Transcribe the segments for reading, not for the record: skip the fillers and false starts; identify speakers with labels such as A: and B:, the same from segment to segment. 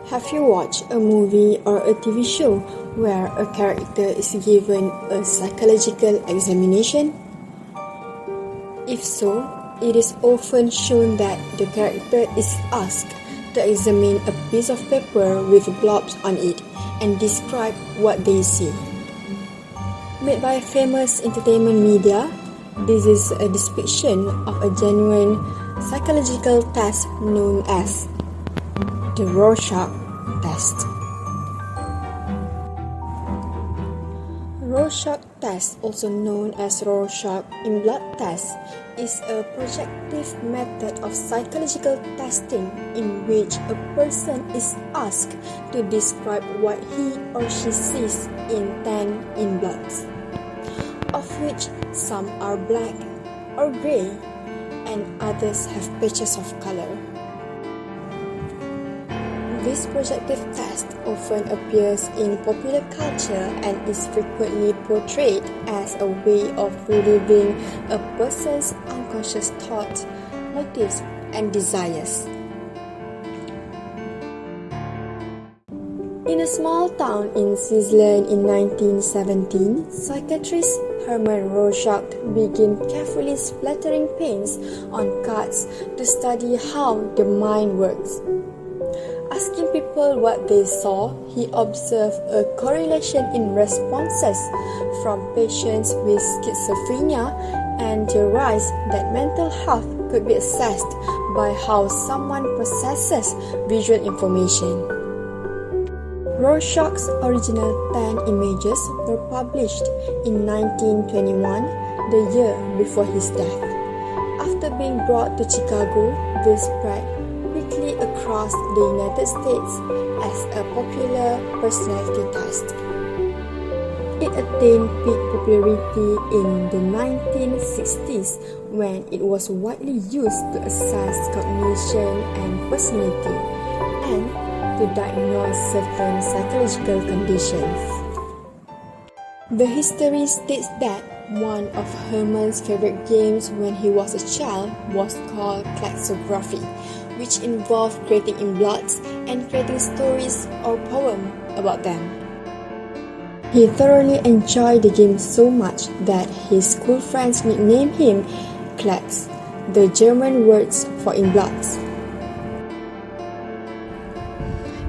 A: Have you watched a movie or a TV show where a character is given a psychological examination? If so, it is often shown that the character is asked to examine a piece of paper with blobs on it and describe what they see. Made by famous entertainment media, this is a depiction of a genuine psychological test known as the Rorschach test. Rorschach test, also known as Rorschach in blood test, is a projective method of psychological testing in which a person is asked to describe what he or she sees in 10 in bloods, of which some are black or grey and others have patches of color. This projective test often appears in popular culture and is frequently portrayed as a way of relieving a person's unconscious thoughts, motives, and desires. In a small town in Switzerland in 1917, psychiatrist Hermann Rorschach began carefully splattering paints on cards to study how the mind works. Asking people what they saw, he observed a correlation in responses from patients with schizophrenia and theorized that mental health could be assessed by how someone processes visual information. Rorschach's original 10 images were published in 1921, the year before his death. After being brought to Chicago, they spread quickly across the United States as a popular personality test. It attained peak popularity in the 1960s when it was widely used to assess cognition and personality, and to diagnose certain psychological conditions. The history states that one of Hermann's favorite games when he was a child was called Klaxography, which involved creating in bloods and creating stories or poems about them. He thoroughly enjoyed the game so much that his school friends nicknamed him Klax, the German words for in bloods.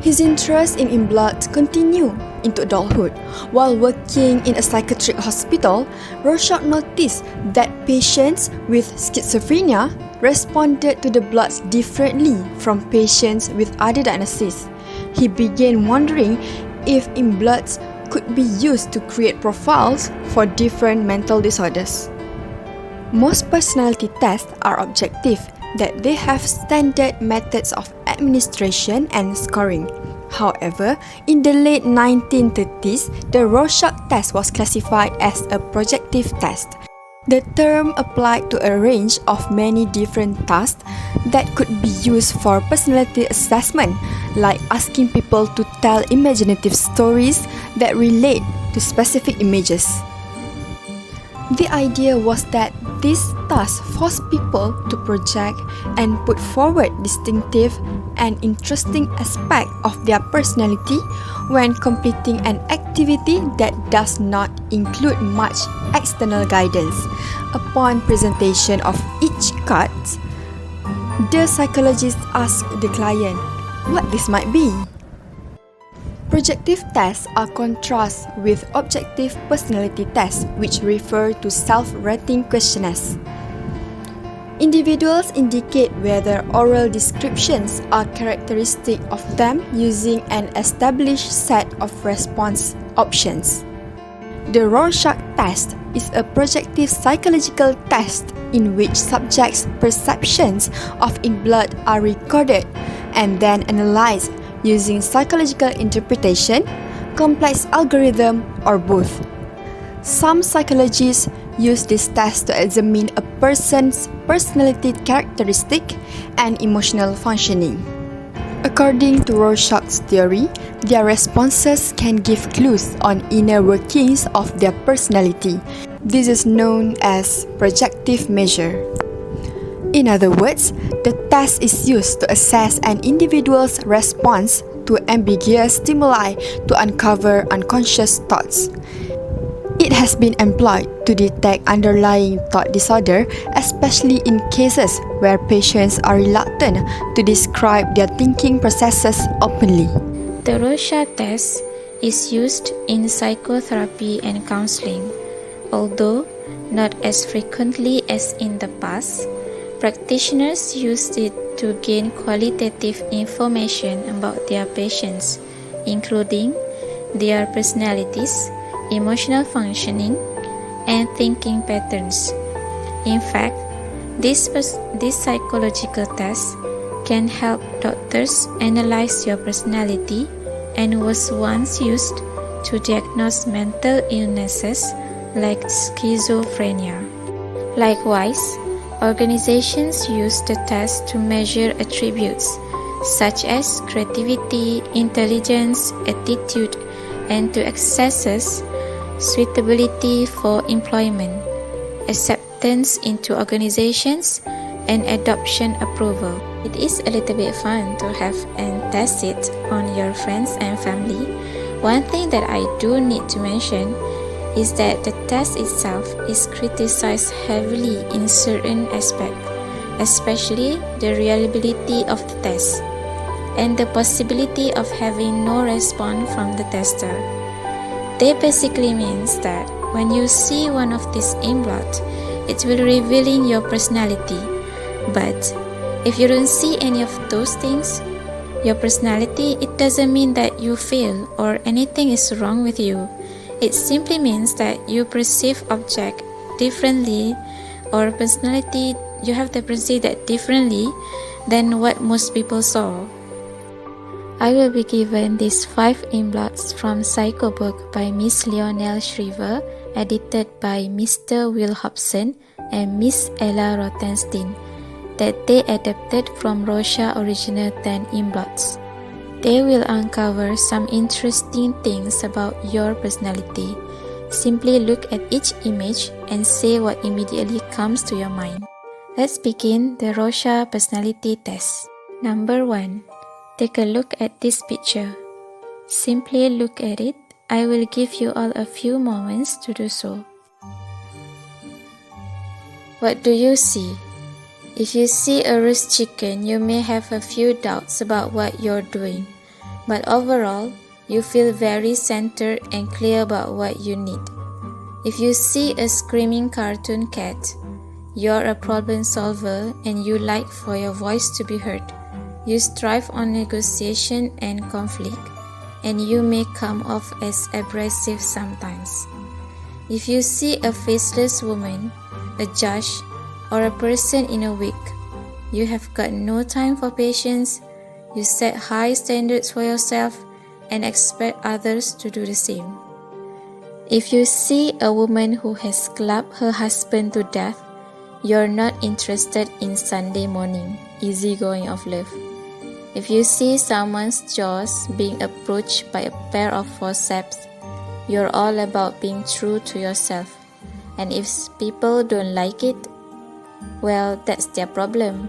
A: His interest in bloods continued into adulthood. While working in a psychiatric hospital, Rorschach noticed that patients with schizophrenia responded to the bloods differently from patients with other diagnoses. He began wondering if in bloods could be used to create profiles for different mental disorders. Most personality tests are objective, that they have standard methods of administration and scoring. However, in the late 1930s, the Rorschach test was classified as a projective test. The term applied to a range of many different tasks that could be used for personality assessment, like asking people to tell imaginative stories that relate to specific images. The idea was that this task forced people to project and put forward distinctive and interesting aspects of their personality when completing an activity that does not include much external guidance. Upon presentation of each card, the psychologist asked the client what this might be. Projective tests are contrast with objective personality tests, which refer to self-rating questionnaires. Individuals indicate whether oral descriptions are characteristic of them using an established set of response options. The Rorschach test is a projective psychological test in which subjects' perceptions of in blood are recorded and then analyzed using psychological interpretation, complex algorithm, or both. Some psychologists use this test to examine a person's personality characteristic and emotional functioning. According to Rorschach's theory, their responses can give clues on inner workings of their personality. This is known as projective measure. In other words, the test is used to assess an individual's response to ambiguous stimuli to uncover unconscious thoughts. It has been employed to detect underlying thought disorder, especially in cases where patients are reluctant to describe their thinking processes openly.
B: The Rorschach test is used in psychotherapy and counseling, although not as frequently as in the past. Practitioners use it to gain qualitative information about their patients, including their personalities, emotional functioning, and thinking patterns. In fact, this psychological test can help doctors analyze your personality and was once used to diagnose mental illnesses like schizophrenia. Likewise, organizations use the test to measure attributes such as creativity, intelligence, attitude, and to assess suitability for employment, acceptance into organizations, and adoption approval. It is a little bit fun to have and test it on your friends and family. One thing that I do need to mention is that the test itself is criticized heavily in certain aspects, especially the reliability of the test and the possibility of having no response from the tester. They basically means that when you see one of these imblots, it will revealing your personality. But if you don't see any of those things, your personality, it doesn't mean that you fail or anything is wrong with you. It simply means that you perceive object differently, or personality, you have to perceive that differently than what most people saw. I will be given these 5 imblots from Psycho book by Miss Lionel Shriver, edited by Mr. Will Hobson and Miss Ella Rothenstein, that they adapted from Rorschach original 10 imblots. They will uncover some interesting things about your personality. Simply look at each image and say what immediately comes to your mind. Let's begin the Rorschach personality test. Number 1. Take a look at this picture. Simply look at it. I will give you all a few moments to do so. What do you see? If you see a roast chicken, you may have a few doubts about what you're doing, but overall, you feel very centered and clear about what you need. If you see a screaming cartoon cat, you're a problem solver and you like for your voice to be heard. You strive on negotiation and conflict, and you may come off as abrasive sometimes. If you see a faceless woman, a judge, or a person in a wig, you have got no time for patience. You set high standards for yourself and expect others to do the same. If you see a woman who has clubbed her husband to death, you're not interested in Sunday morning, easygoing of love. If you see someone's jaws being approached by a pair of forceps, you're all about being true to yourself. And if people don't like it, well, that's their problem.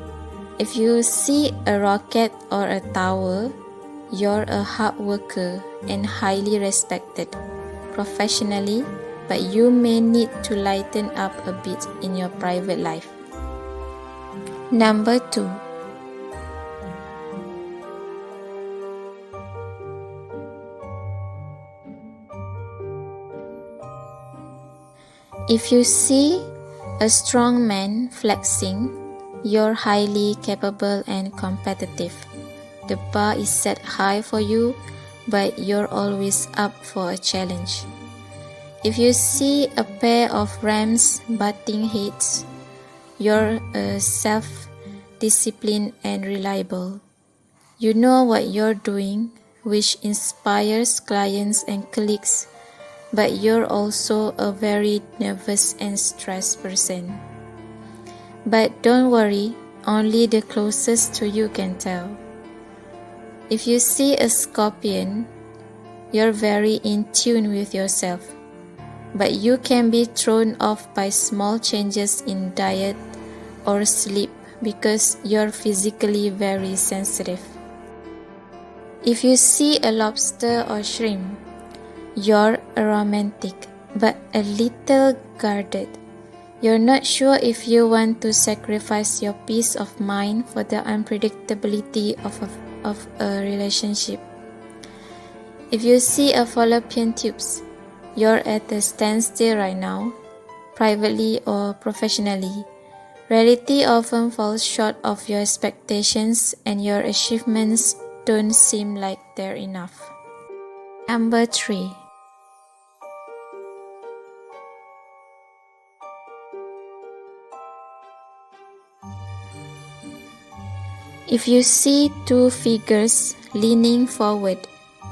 B: If you see a rocket or a tower, you're a hard worker and highly respected professionally, but you may need to lighten up a bit in your private life. Number 2. If you see a strong man flexing, you're highly capable and competitive. The bar is set high for you, but you're always up for a challenge. If you see a pair of rams butting heads, you're self-disciplined and reliable. You know what you're doing, which inspires clients and colleagues, but you're also a very nervous and stressed person. But don't worry, only the closest to you can tell. If you see a scorpion, you're very in tune with yourself, but you can be thrown off by small changes in diet or sleep because you're physically very sensitive. If you see a lobster or shrimp, you're a romantic, but a little guarded. You're not sure if you want to sacrifice your peace of mind for the unpredictability of a relationship. If you see a fallopian tubes, you're at a standstill right now, privately or professionally. Reality often falls short of your expectations and your achievements don't seem like they're enough. Number 3. If you see two figures leaning forward,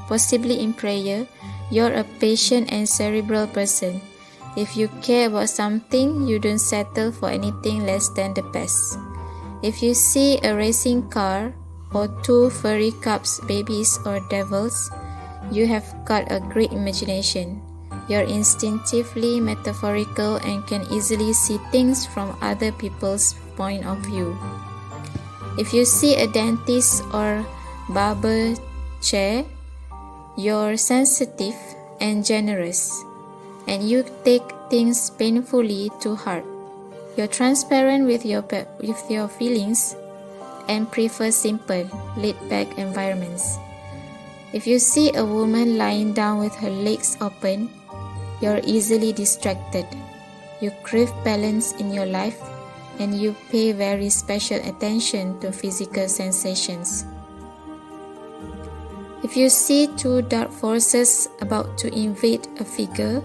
B: possibly in prayer, you're a patient and cerebral person. If you care about something, you don't settle for anything less than the best. If you see a racing car or two furry cubs, babies or devils, you have got a great imagination. You're instinctively metaphorical and can easily see things from other people's point of view. If you see a dentist or barber chair, you're sensitive and generous, and you take things painfully to heart. You're transparent with your feelings and prefer simple, laid-back environments. If you see a woman lying down with her legs open, you're easily distracted. You crave balance in your life, and you pay very special attention to physical sensations. If you see two dark forces about to invade a figure,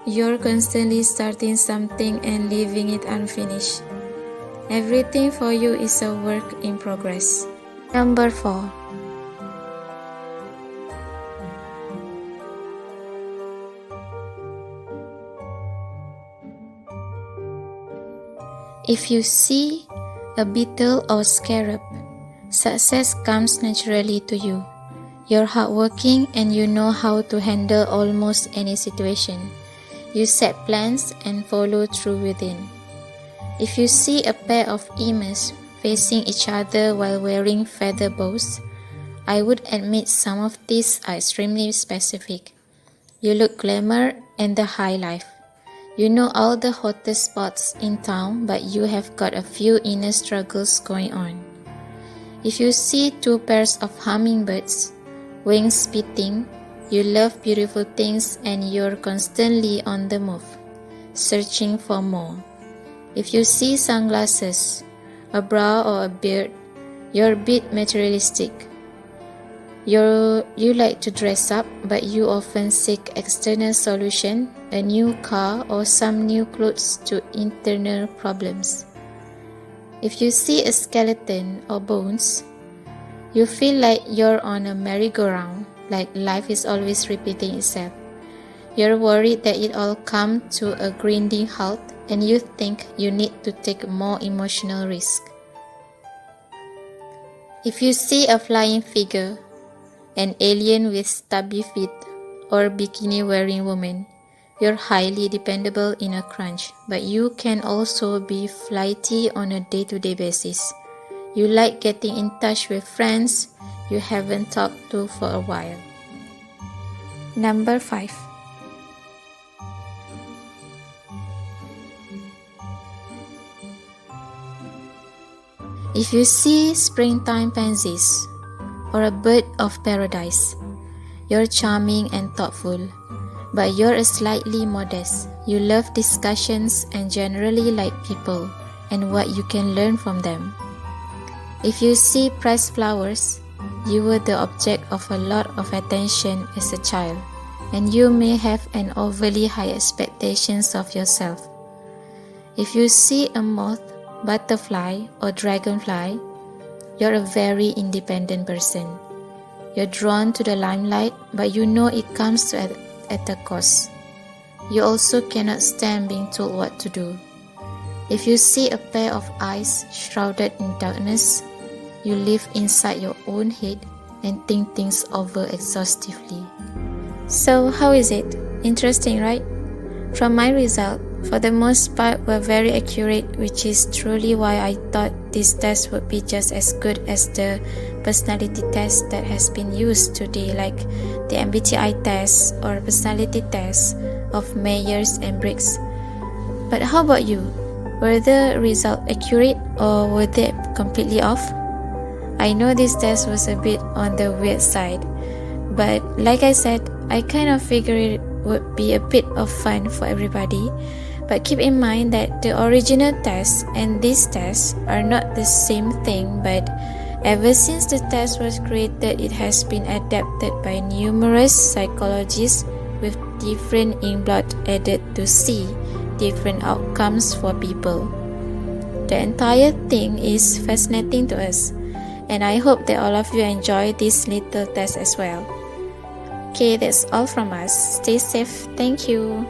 B: you're constantly starting something and leaving it unfinished. Everything for you is a work in progress. Number 4. If you see a beetle or scarab, success comes naturally to you. You're hardworking and you know how to handle almost any situation. You set plans and follow through within. If you see a pair of emus facing each other while wearing feather bows, I would admit some of these are extremely specific. You look glamour and the high life. You know all the hottest spots in town, but you have got a few inner struggles going on. If you see two pairs of hummingbirds, wings beating, you love beautiful things and you're constantly on the move, searching for more. If you see sunglasses, a bra or a beard, you're a bit materialistic. You like to dress up, but you often seek external solution, a new car or some new clothes to internal problems. If you see a skeleton or bones, you feel like you're on a merry-go-round, like life is always repeating itself. You're worried that it all come to a grinding halt and you think you need to take more emotional risk. If you see a flying figure, an alien with stubby feet, or bikini-wearing woman, you're highly dependable in a crunch, but you can also be flighty on a day-to-day basis. You like getting in touch with friends you haven't talked to for a while. Number 5. If you see springtime pansies or a bird of paradise, you're charming and thoughtful, but you're slightly modest. You love discussions and generally like people and what you can learn from them. If you see pressed flowers, you were the object of a lot of attention as a child, and you may have an overly high expectations of yourself. If you see a moth, butterfly, or dragonfly, you're a very independent person. You're drawn to the limelight, but you know it comes at a cost. You also cannot stand being told what to do. If you see a pair of eyes shrouded in darkness, you live inside your own head and think things over exhaustively. So how is it? Interesting, right? From my result, for the most part were very accurate, which is truly why I thought this test would be just as good as the personality tests that has been used today, like the MBTI test or personality test of Myers and Briggs. But how about you? Were the results accurate or were they completely off? I know this test was a bit on the weird side, but like I said, I kind of figured it would be a bit of fun for everybody. But keep in mind that the original test and this test are not the same thing, but ever since the test was created, it has been adapted by numerous psychologists with different inkblot added to see different outcomes for people. The entire thing is fascinating to us, and I hope that all of you enjoy this little test as well. Okay, that's all from us. Stay safe. Thank you.